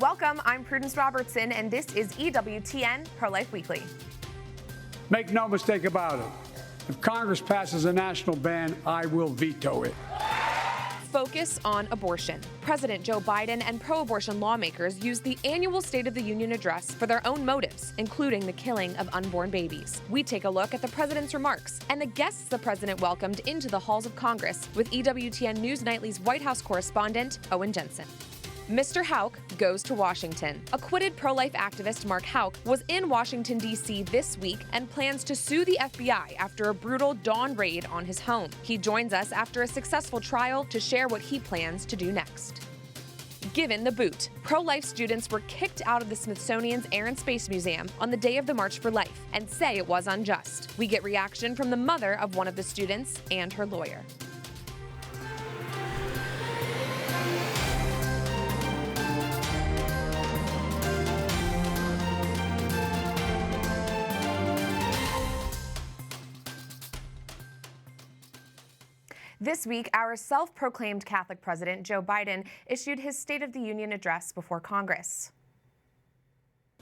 Welcome, I'm Prudence Robertson, and this is EWTN Pro-Life Weekly. Make no mistake about it. If Congress passes a national ban, I will veto it. Focus on abortion. President Joe Biden and pro-abortion lawmakers used the annual State of the Union address for their own motives, including the killing of unborn babies. We take a look at the president's remarks and the guests the president welcomed into the halls of Congress with EWTN News Nightly's White House correspondent, Owen Jensen. Mr. Houck goes to Washington. Acquitted pro-life activist Mark Houck was in Washington, D.C. this week and plans to sue the FBI after a brutal dawn raid on his home. He joins us after a successful trial to share what he plans to do next. Given the boot, pro-life students were kicked out of the Smithsonian's Air and Space Museum on the day of the March for Life and say it was unjust. We get reaction from the mother of one of the students and her lawyer. This week, our self-proclaimed Catholic president, Joe Biden, issued his State of the Union address before Congress.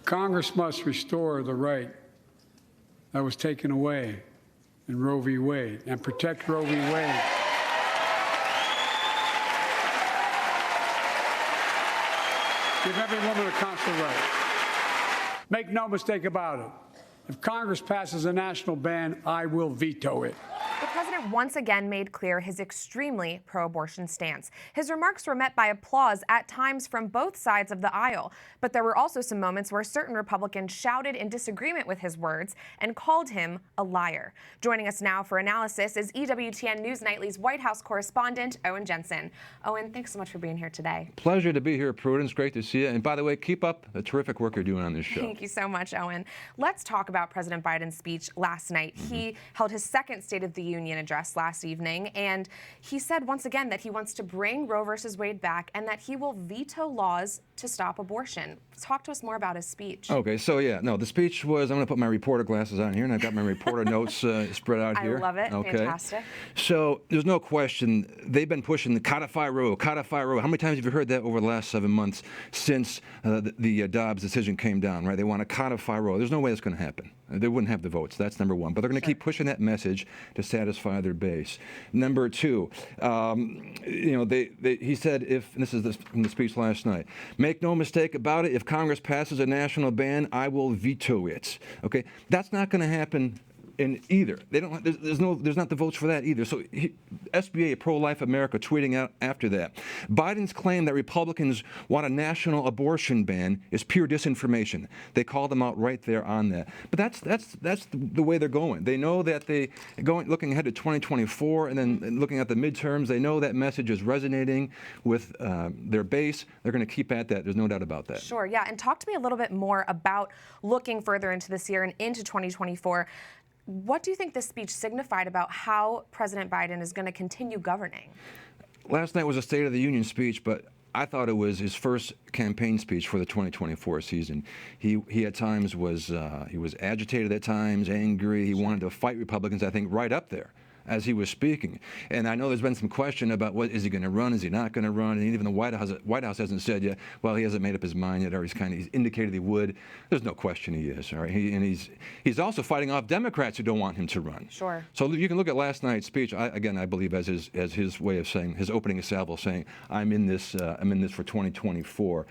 Congress must restore the right that was taken away in Roe v. Wade and protect Roe v. Wade. Give every woman a constitutional right. Make no mistake about it. If Congress passes a national ban, I will veto it. The president once again made clear his extremely pro-abortion stance. His remarks were met by applause at times from both sides of the aisle, but there were also some moments where certain Republicans shouted in disagreement with his words and called him a liar. Joining us now for analysis is EWTN News Nightly's White House correspondent, Owen Jensen. Owen, thanks so much for being here today. Pleasure to be here, Prudence. Great to see you. And by the way, keep up the terrific work you're doing on this show. Thank you so much, Owen. Let's talk about President Biden's speech last night. He held his second State of the Union address last evening, and he said once again that he wants to bring Roe versus Wade back and that he will veto laws to stop abortion. Talk to us more about his speech. Okay, so the speech was, I'm going to put my reporter glasses on here, and I've got my reporter notes spread out here. I love it. Okay. Fantastic. So there's no question, they've been pushing the codify Roe, codify Roe. How many times have you heard that over the last 7 months since the Dobbs decision came down, right? They want to codify Roe. There's no way that's going to happen. They wouldn't have the votes. That's number one. But they're going to keep pushing that message to satisfy their base. Number two, he said, and this is from the speech last night, make no mistake about it, if Congress passes a national ban, I will veto it. Okay, that's not going to happen in either. They don't. There's not the votes for that either. So SBA, Pro-Life America, tweeting out after that. Biden's claim that Republicans want a national abortion ban is pure disinformation. They call them out right there on that. But that's the way they're going. They know that looking ahead to 2024 and then looking at the midterms. They know that message is resonating with their base. They're going to keep at that. There's no doubt about that. Sure. Yeah. And talk to me a little bit more about looking further into this year and into 2024. What do you think this speech signified about how President Biden is going to continue governing? Last night was a State of the Union speech, but I thought it was his first campaign speech for the 2024 season. He at times was agitated at times, angry. He wanted to fight Republicans, I think, right up there as he was speaking. And I know there's been some question about is he going to run, is he not going to run, and even the White House hasn't said yet, well, he hasn't made up his mind yet, or he's indicated he would. There's no question he is, all right? He's also fighting off Democrats who don't want him to run. Sure. So you can look at last night's speech, I believe as his way of saying, his opening salvo, saying, I'm in this for 2024.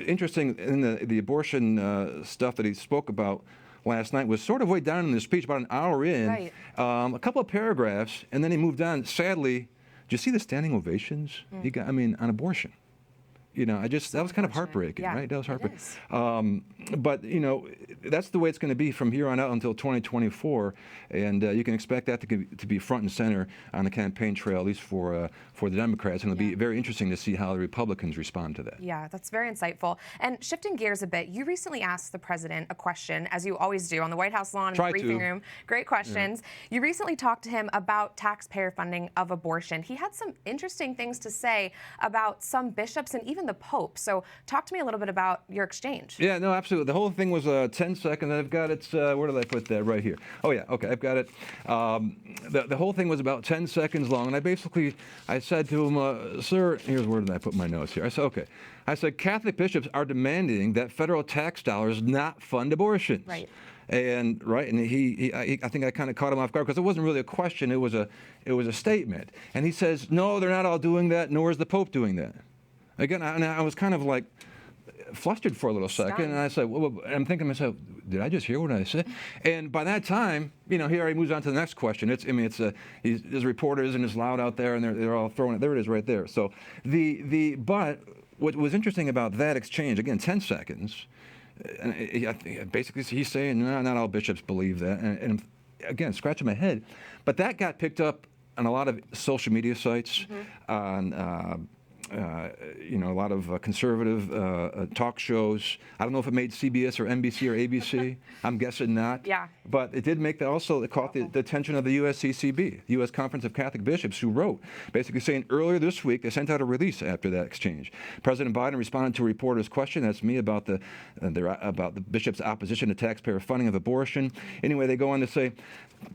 Interesting in the abortion stuff that he spoke about last night was sort of way down in the speech, about an hour in, right. A couple of paragraphs, and then he moved on. Sadly, did you see the standing ovations he got? I mean, on abortion. That was kind of heartbreaking, right? That was heartbreaking. But, that's the way it's going to be from here on out until 2024. And you can expect that to be front and center on the campaign trail, at least for the Democrats. And it'll be very interesting to see how the Republicans respond to that. Yeah, that's very insightful. And shifting gears a bit, you recently asked the president a question, as you always do, on the White House lawn, in the briefing room. Great questions. Yeah. You recently talked to him about taxpayer funding of abortion. He had some interesting things to say about some bishops and even the Pope. So talk to me a little bit about your exchange. Yeah, no, absolutely. The whole thing was 10 seconds. I've got it. Where did I put that? Right here. Oh, yeah. Okay, I've got it. The whole thing was about 10 seconds long. And I said to him, sir, where did I put my notes here? I said, okay. I said, Catholic bishops are demanding that federal tax dollars not fund abortions. Right. And I think I kind of caught him off guard because it wasn't really a question. It was a statement. And he says, no, they're not all doing that, nor is the Pope doing that. Again, I was kind of like flustered for a little second, and I said, well, I'm thinking to myself, did I just hear what I said? And by that time, he already moves on to the next question. His reporters, and it's loud out there, and they're all throwing it. There it is, right there. So but what was interesting about that exchange, again, 10 seconds. And basically, he's saying, no, not all bishops believe that. And again, scratching my head. But that got picked up on a lot of social media sites, on a lot of conservative talk shows. I don't know if it made CBS or NBC or ABC. I'm guessing not. Yeah. But it did make that also. It caught the attention of the USCCB, the U.S. Conference of Catholic Bishops, who wrote, basically saying earlier this week they sent out a release after that exchange. President Biden responded to a reporter's question, that's me, about the bishops' opposition to taxpayer funding of abortion. Anyway, they go on to say,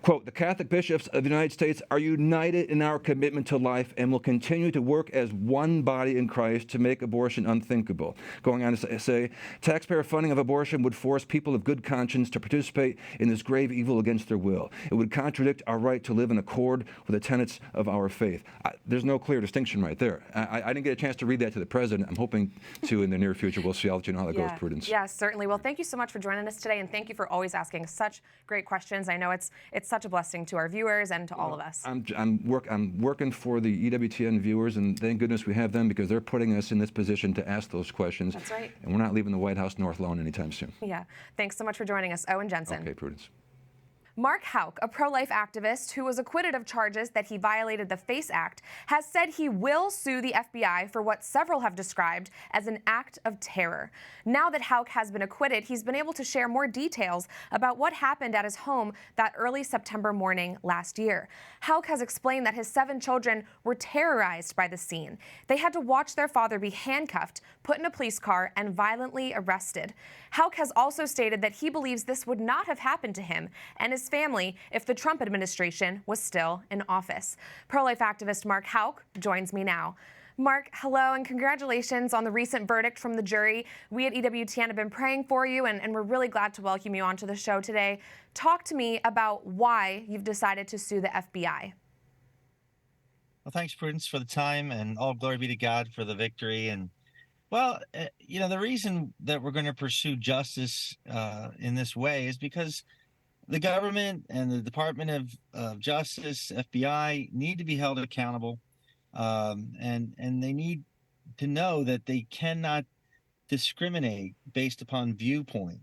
quote, the Catholic bishops of the United States are united in our commitment to life and will continue to work as one body in Christ to make abortion unthinkable. Going on to say, taxpayer funding of abortion would force people of good conscience to participate in this grave evil against their will. It would contradict our right to live in accord with the tenets of our faith. There's no clear distinction right there. I didn't get a chance to read that to the president. I'm hoping to in the near future. We'll see. I'll let you know how that goes, Prudence. Yeah, certainly. Well, thank you so much for joining us today, and thank you for always asking such great questions. I know it's such a blessing to our viewers and to all of us. I'm working for the EWTN viewers, and thank goodness we have them because they're putting us in this position to ask those questions. That's right. And we're not leaving the White House North alone anytime soon. Yeah. Thanks so much for joining us, Owen Jensen. Okay, Prudence. Mark Houck, a pro-life activist who was acquitted of charges that he violated the FACE Act, has said he will sue the FBI for what several have described as an act of terror. Now that Houck has been acquitted, he's been able to share more details about what happened at his home that early September morning last year. Houck has explained that his 7 children were terrorized by the scene. They had to watch their father be handcuffed, put in a police car, and violently arrested. Houck has also stated that he believes this would not have happened to him and his family if the Trump administration was still in office. Pro-life activist Mark Houck joins me now. Mark, hello, and congratulations on the recent verdict from the jury. We at EWTN have been praying for you, and we're really glad to welcome you onto the show today. Talk to me about why you've decided to sue the FBI. Well, thanks, Prudence, for the time, and all glory be to God for the victory. And well, the reason that we're going to pursue justice in this way is because the government and the Department of Justice, FBI, need to be held accountable, and they need to know that they cannot discriminate based upon viewpoint,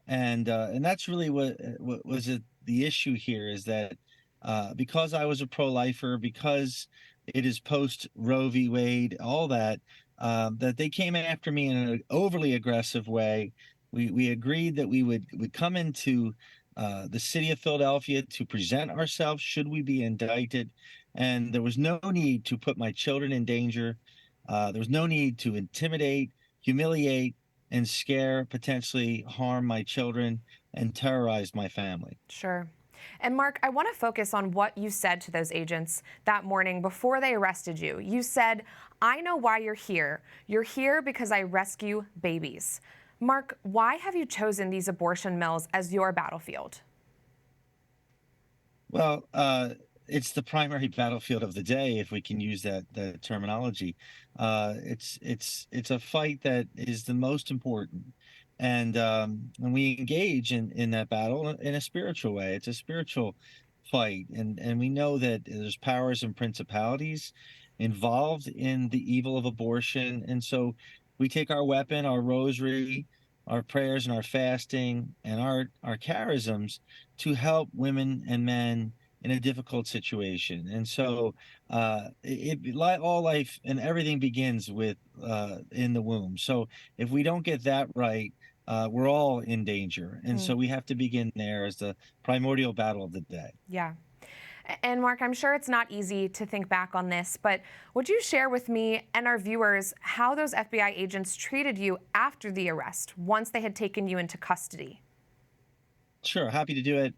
and that's really what was the issue here, is that because I was a pro-lifer, because it is post Roe v. Wade, all that they came after me in an overly aggressive way. We agreed that we would come into the city of Philadelphia to present ourselves should we be indicted, and there was no need to put my children in danger. There was no need to intimidate, humiliate, and scare, potentially harm my children, and terrorize my family. Sure. And Mark, I want to focus on what you said to those agents that morning before they arrested you. You said, "I know why you're here. You're here because I rescue babies." Mark, why have you chosen these abortion mills as your battlefield? Well, it's the primary battlefield of the day, if we can use that terminology. It's a fight that is the most important, and we engage in that battle in a spiritual way. It's a spiritual fight, and we know that there's powers and principalities involved in the evil of abortion, and so we take our weapon, our rosary, our prayers, and our fasting, and our charisms to help women and men in a difficult situation. And so all life and everything begins with in the womb. So if we don't get that right, we're all in danger. And so we have to begin there as the primordial battle of the day. Yeah. And Mark, I'm sure it's not easy to think back on this, but would you share with me and our viewers how those FBI agents treated you after the arrest, once they had taken you into custody? Sure, happy to do it.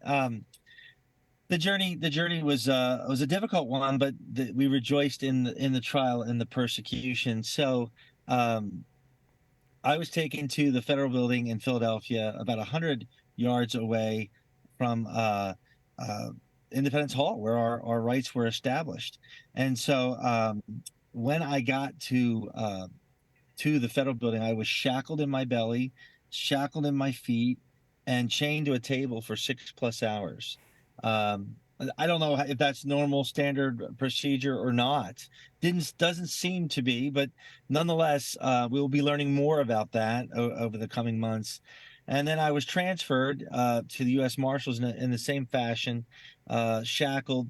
The journey was a difficult one, but we rejoiced in the trial and the persecution. So I was taken to the federal building in Philadelphia, about 100 yards away from Independence Hall, where our rights were established. And so when I got to the federal building, I was shackled in my belly, shackled in my feet, and chained to a table for 6+ hours. I don't know if that's normal standard procedure or not. Doesn't seem to be, but nonetheless, we'll be learning more about that over the coming months. And then I was transferred to the U.S. Marshals in the same fashion, shackled.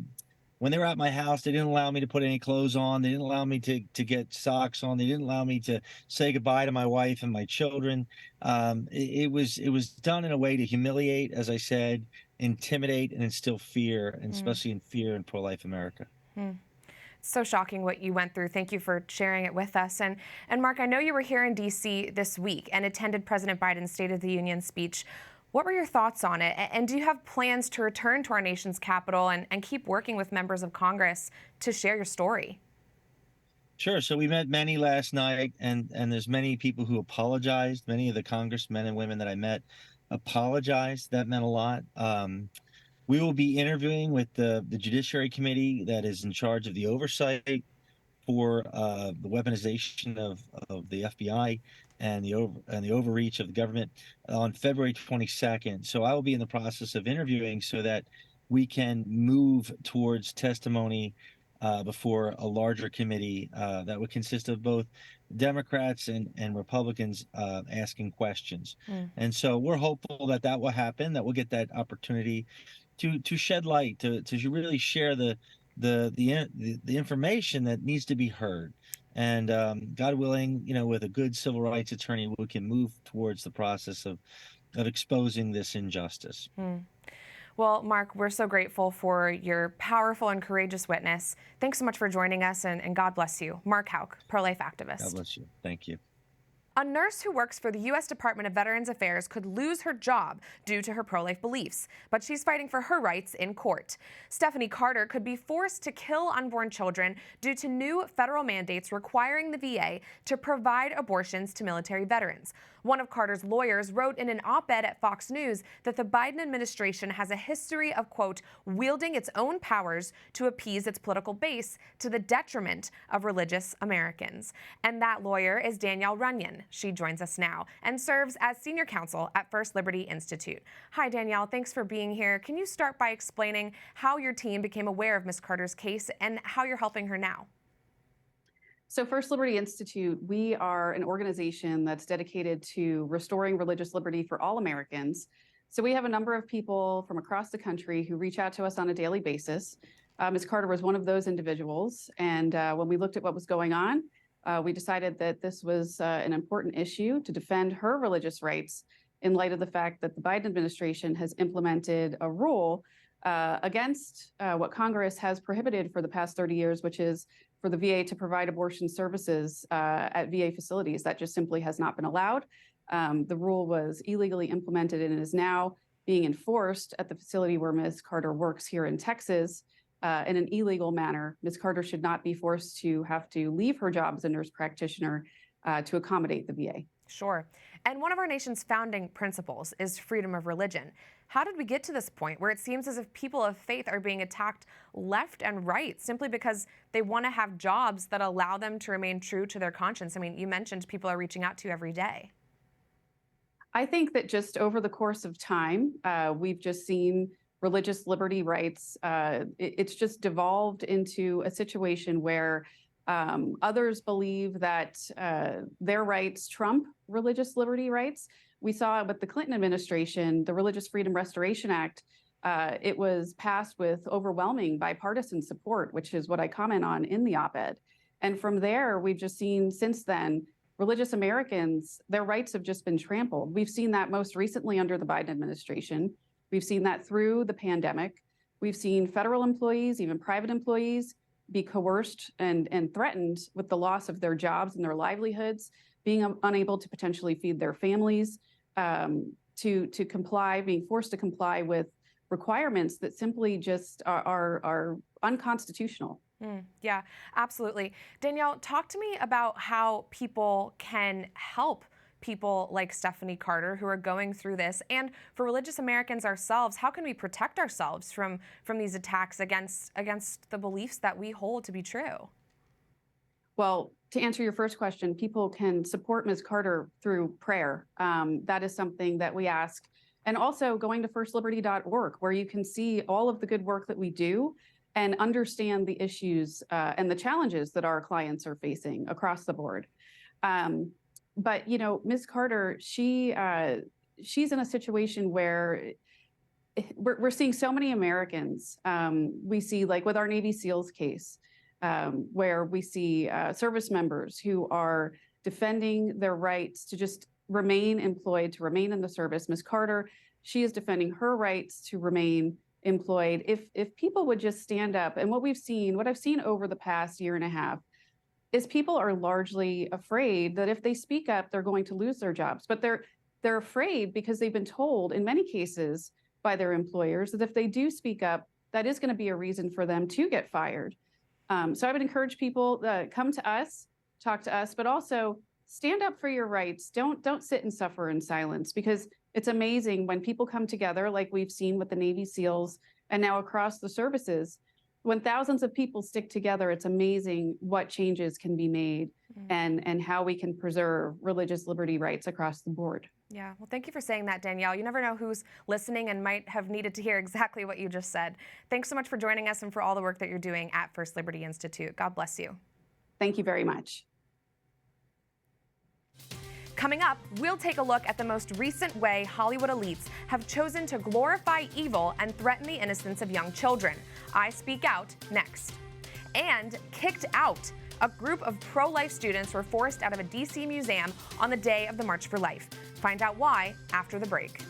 When they were at my house, they didn't allow me to put any clothes on. They didn't allow me to get socks on. They didn't allow me to say goodbye to my wife and my children. It was done in a way to humiliate, as I said, intimidate, and instill fear, and especially in fear in pro-life America. So shocking what you went through. Thank you for sharing it with us. And Mark, I know you were here in D.C. this week and attended President Biden's State of the Union speech. What were your thoughts on it? And do you have plans to return to our nation's capital and keep working with members of Congress to share your story? Sure. So we met many last night, and there's many people who apologized. Many of the congressmen and women that I met apologized. That meant a lot. We will be interviewing with the Judiciary Committee that is in charge of the oversight for the weaponization of the FBI and the overreach of the government on February 22nd. So I will be in the process of interviewing so that we can move towards testimony before a larger committee that would consist of both Democrats and Republicans asking questions. And so we're hopeful that will happen, that we'll get that opportunity to shed light, to really share the information that needs to be heard. And God willing, with a good civil rights attorney, we can move towards the process of exposing this injustice. Well, Mark, we're so grateful for your powerful and courageous witness. Thanks so much for joining us, and God bless you. Mark Houck, pro-life activist. God bless you. Thank you. A nurse who works for the U.S. Department of Veterans Affairs could lose her job due to her pro-life beliefs, but she's fighting for her rights in court. Stephanie Carter could be forced to kill unborn children due to new federal mandates requiring the VA to provide abortions to military veterans. One of Carter's lawyers wrote in an op-ed at Fox News that the Biden administration has a history of, quote, wielding its own powers to appease its political base to the detriment of religious Americans. And that lawyer is Danielle Runyan. She joins us now and serves as senior counsel at First Liberty Institute. Hi, Danielle. Thanks for being here. Can you start by explaining how your team became aware of Ms. Carter's case and how you're helping her now? So First Liberty Institute, we are an organization that's dedicated to restoring religious liberty for all Americans. So we have a number of people from across the country who reach out to us on a daily basis. Ms. Carter was one of those individuals. And when we looked at what was going on, we decided that this was an important issue to defend her religious rights in light of the fact that the Biden administration has implemented a rule against what Congress has prohibited for the past 30 years, which is for the VA to provide abortion services at VA facilities. That just simply has not been allowed. The rule was illegally implemented and is now being enforced at the facility where Ms. Carter works here in Texas in an illegal manner. Ms. Carter should not be forced to have to leave her job as a nurse practitioner to accommodate the VA. Sure. And one of our nation's founding principles is freedom of religion. How did we get to this point where it seems as if people of faith are being attacked left and right simply because they want to have jobs that allow them to remain true to their conscience? I mean, you mentioned people are reaching out to you every day. I think that just over the course of time, we've just seen religious liberty rights. It's just devolved into a situation where others believe that their rights trump religious liberty rights. We saw with the Clinton administration, the Religious Freedom Restoration Act, it was passed with overwhelming bipartisan support, which is what I comment on in the op-ed. And from there, we've just seen since then, religious Americans, their rights have just been trampled. We've seen that most recently under the Biden administration. We've seen that through the pandemic. We've seen federal employees, even private employees, be coerced and threatened with the loss of their jobs and their livelihoods, being unable to potentially feed their families, to comply, being forced to comply with requirements that simply just are unconstitutional. Yeah, absolutely. Danielle, talk to me about how people can help people like Stephanie Carter who are going through this, and for religious Americans ourselves, how can we protect ourselves from these attacks against the beliefs that we hold to be true? Well, to answer your first question, people can support Ms. Carter through prayer. That is something that we ask. And also going to firstliberty.org, where you can see all of the good work that we do and understand the issues and the challenges that our clients are facing across the board. But, you know, Ms. Carter, she's in a situation where we're seeing so many Americans. We see, like with our Navy SEALs case, where we see service members who are defending their rights to just remain employed, to remain in the service. Ms. Carter, she is defending her rights to remain employed. If people would just stand up, and what I've seen over the past year and a half, is people are largely afraid that if they speak up, they're going to lose their jobs. But they're afraid because they've been told in many cases by their employers that if they do speak up, that is going to be a reason for them to get fired. So I would encourage people to come to us, talk to us, but also stand up for your rights. Don't sit and suffer in silence, because it's amazing when people come together, like we've seen with the Navy SEALs and now across the services. When thousands of people stick together, it's amazing what changes can be made and how we can preserve religious liberty rights across the board. Yeah, well, thank you for saying that, Danielle. You never know who's listening and might have needed to hear exactly what you just said. Thanks so much for joining us and for all the work that you're doing at First Liberty Institute. God bless you. Thank you very much. Coming up, we'll take a look at the most recent way Hollywood elites have chosen to glorify evil and threaten the innocence of young children. I Speak Out next. And kicked out. A group of pro-life students were forced out of a D.C. museum on the day of the March for Life. Find out why after the break.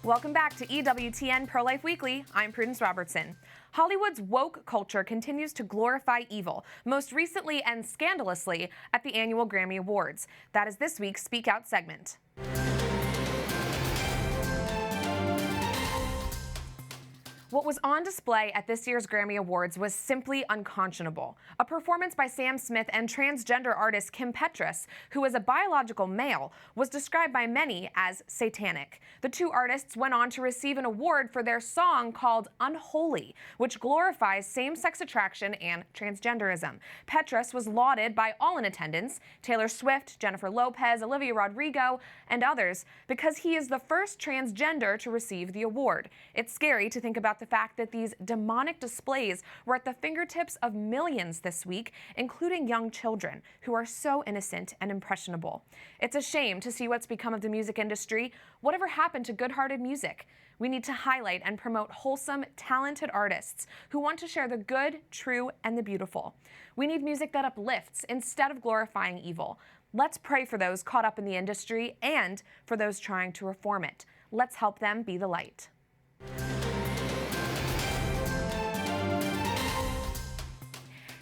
Welcome back to EWTN Pro-Life Weekly. I'm Prudence Robertson. Hollywood's woke culture continues to glorify evil, most recently and scandalously at the annual Grammy Awards. That is this week's Speak Out segment. What was on display at this year's Grammy Awards was simply unconscionable. A performance by Sam Smith and transgender artist Kim Petras, who is a biological male, was described by many as satanic. The two artists went on to receive an award for their song called Unholy, which glorifies same-sex attraction and transgenderism. Petras was lauded by all in attendance, Taylor Swift, Jennifer Lopez, Olivia Rodrigo, and others, because he is the first transgender to receive the award. It's scary to think about the fact that these demonic displays were at the fingertips of millions this week, including young children who are so innocent and impressionable. It's a shame to see what's become of the music industry. Whatever happened to good-hearted music? We need to highlight and promote wholesome, talented artists who want to share the good, true, and the beautiful. We need music that uplifts instead of glorifying evil. Let's pray for those caught up in the industry and for those trying to reform it. Let's help them be the light.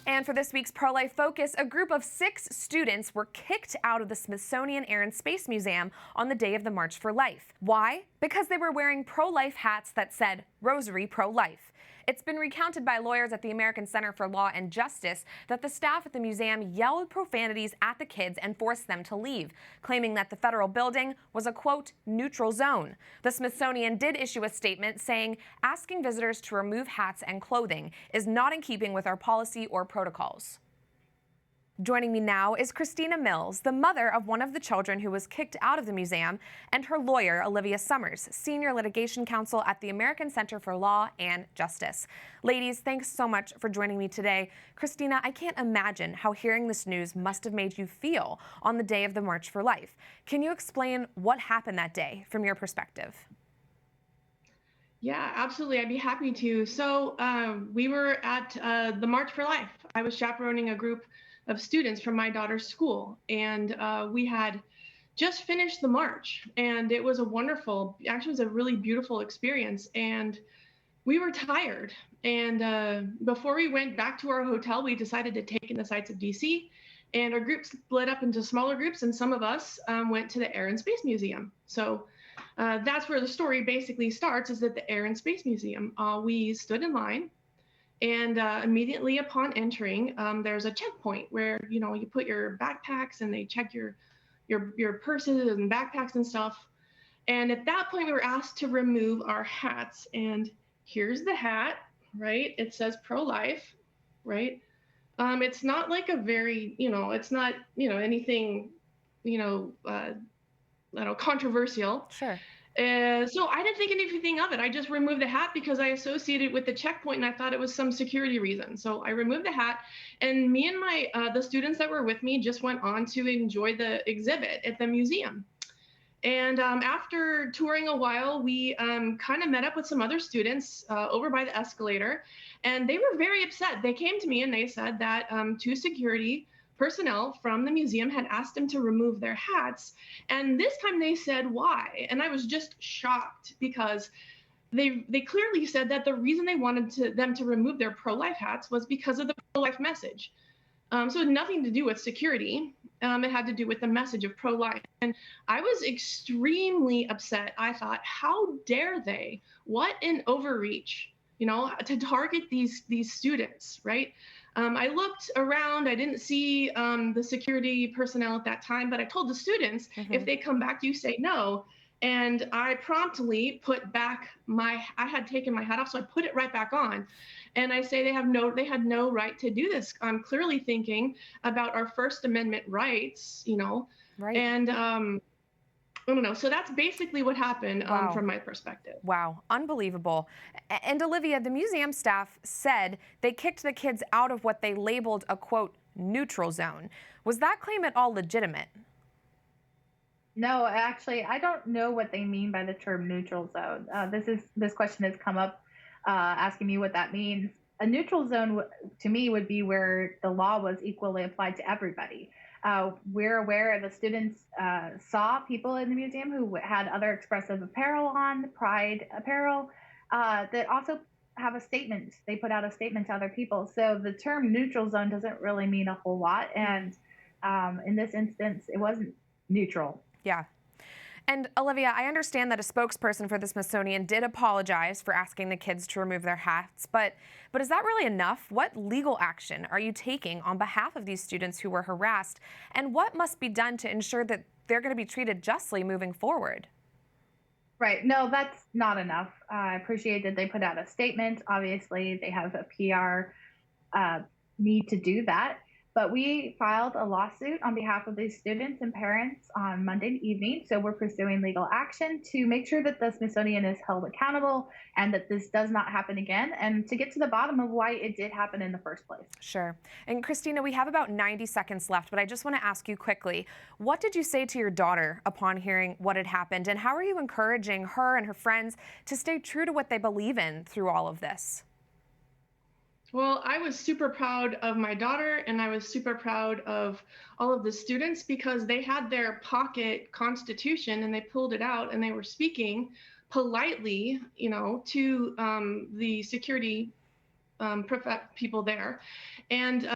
And for this week's Pro-Life Focus, a group of 6 students were kicked out of the Smithsonian Air and Space Museum on the day of the March for Life. Why? Because they were wearing pro-life hats that said Rosary Pro-Life. It's been recounted by lawyers at the American Center for Law and Justice that the staff at the museum yelled profanities at the kids and forced them to leave, claiming that the federal building was a, quote, neutral zone. The Smithsonian did issue a statement saying asking visitors to remove hats and clothing is not in keeping with our policy or protocols. Joining me now is Christina Mills, the mother of one of the children who was kicked out of the museum, and her lawyer, Olivia Summers, senior litigation counsel at the American Center for Law and Justice. Ladies, thanks so much for joining me today. Christina, I can't imagine how hearing this news must have made you feel on the day of the March for Life. Can you explain what happened that day from your perspective? Yeah, absolutely. I'd be happy to. So we were at the March for Life. I was chaperoning a group of students from my daughter's school. And we had just finished the march, and it was a wonderful, actually it was a really beautiful experience. And we were tired. And before we went back to our hotel, we decided to take in the sights of DC. And our group split up into smaller groups, and some of us went to the Air and Space Museum. So that's where the story basically starts, is at the Air and Space Museum. We stood in line, and immediately upon entering, there's a checkpoint where, you know, you put your backpacks and they check your purses and backpacks and stuff. And at that point, we were asked to remove our hats. And here's the hat, right? It says pro-life, right? It's not like a very, you know, it's not, you know, anything, you know, I don't know, controversial. Sure. So I didn't think anything of it. I just removed the hat because I associated it with the checkpoint, and I thought it was some security reason. So I removed the hat, and me and my the students that were with me just went on to enjoy the exhibit at the museum. And after touring a while, we kind of met up with some other students over by the escalator, and they were very upset. They came to me and they said that 2 security personnel from the museum had asked them to remove their hats. And this time they said why. And I was just shocked, because they clearly said that the reason they wanted them to remove their pro-life hats was because of the pro-life message. So it had nothing to do with security. It had to do with the message of pro-life. And I was extremely upset. I thought, how dare they? What an overreach, you know, to target these students, right? I looked around. I didn't see the security personnel at that time, but I told the students, if they come back, you say no. And I promptly put back I had taken my hat off, so I put it right back on. And I say they had no right to do this. I'm clearly thinking about our First Amendment rights, you know. Right. And I don't know. So that's basically what happened from my perspective. Wow, unbelievable. And Olivia, the museum staff said they kicked the kids out of what they labeled a, quote, neutral zone. Was that claim at all legitimate? No, actually, I don't know what they mean by the term neutral zone. This question has come up asking me what that means. A neutral zone, to me, would be where the law was equally applied to everybody. We're aware the students saw people in the museum who had other expressive apparel on, pride apparel, that also have a statement. They put out a statement to other people. So the term neutral zone doesn't really mean a whole lot. And in this instance, it wasn't neutral. Yeah. And Olivia, I understand that a spokesperson for the Smithsonian did apologize for asking the kids to remove their hats, but is that really enough? What legal action are you taking on behalf of these students who were harassed? And what must be done to ensure that they're going to be treated justly moving forward? Right. No, that's not enough. I appreciate that they put out a statement. Obviously, they have a PR need to do that. But we filed a lawsuit on behalf of these students and parents on Monday evening. So we're pursuing legal action to make sure that the Smithsonian is held accountable and that this does not happen again, and to get to the bottom of why it did happen in the first place. Sure. And Christina, we have about 90 seconds left, but I just want to ask you quickly, what did you say to your daughter upon hearing what had happened, and how are you encouraging her and her friends to stay true to what they believe in through all of this? Well, I was super proud of my daughter, and I was super proud of all of the students, because they had their pocket constitution and they pulled it out and they were speaking politely, you know, to the security people there. And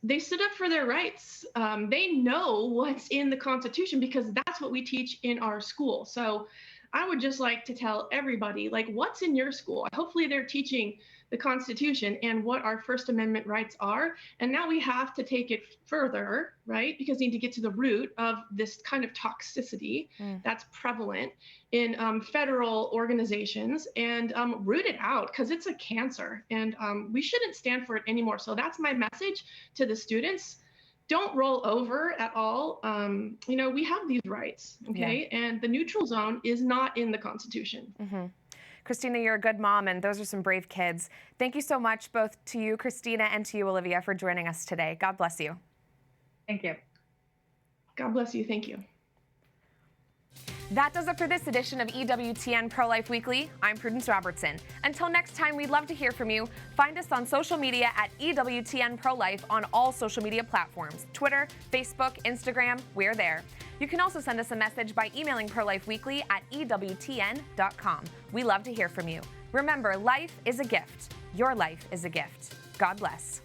they stood up for their rights. They know what's in the Constitution, because that's what we teach in our school. So I would just like to tell everybody, like, what's in your school? Hopefully they're teaching the Constitution and what our First Amendment rights are. And now we have to take it further, right? Because we need to get to the root of this kind of toxicity that's prevalent in federal organizations, and root it out, because it's a cancer, and we shouldn't stand for it anymore. So that's my message to the students. Don't roll over at all. You know, we have these rights, okay? Yeah. And the neutral zone is not in the Constitution. Christina, you're a good mom, and those are some brave kids. Thank you so much, both to you, Christina, and to you, Olivia, for joining us today. God bless you. Thank you. God bless you. Thank you. That does it for this edition of EWTN Pro-Life Weekly. I'm Prudence Robertson. Until next time, we'd love to hear from you. Find us on social media at EWTN Pro-Life on all social media platforms. Twitter, Facebook, Instagram, we're there. You can also send us a message by emailing ProLife Weekly at EWTN.com. We love to hear from you. Remember, life is a gift. Your life is a gift. God bless.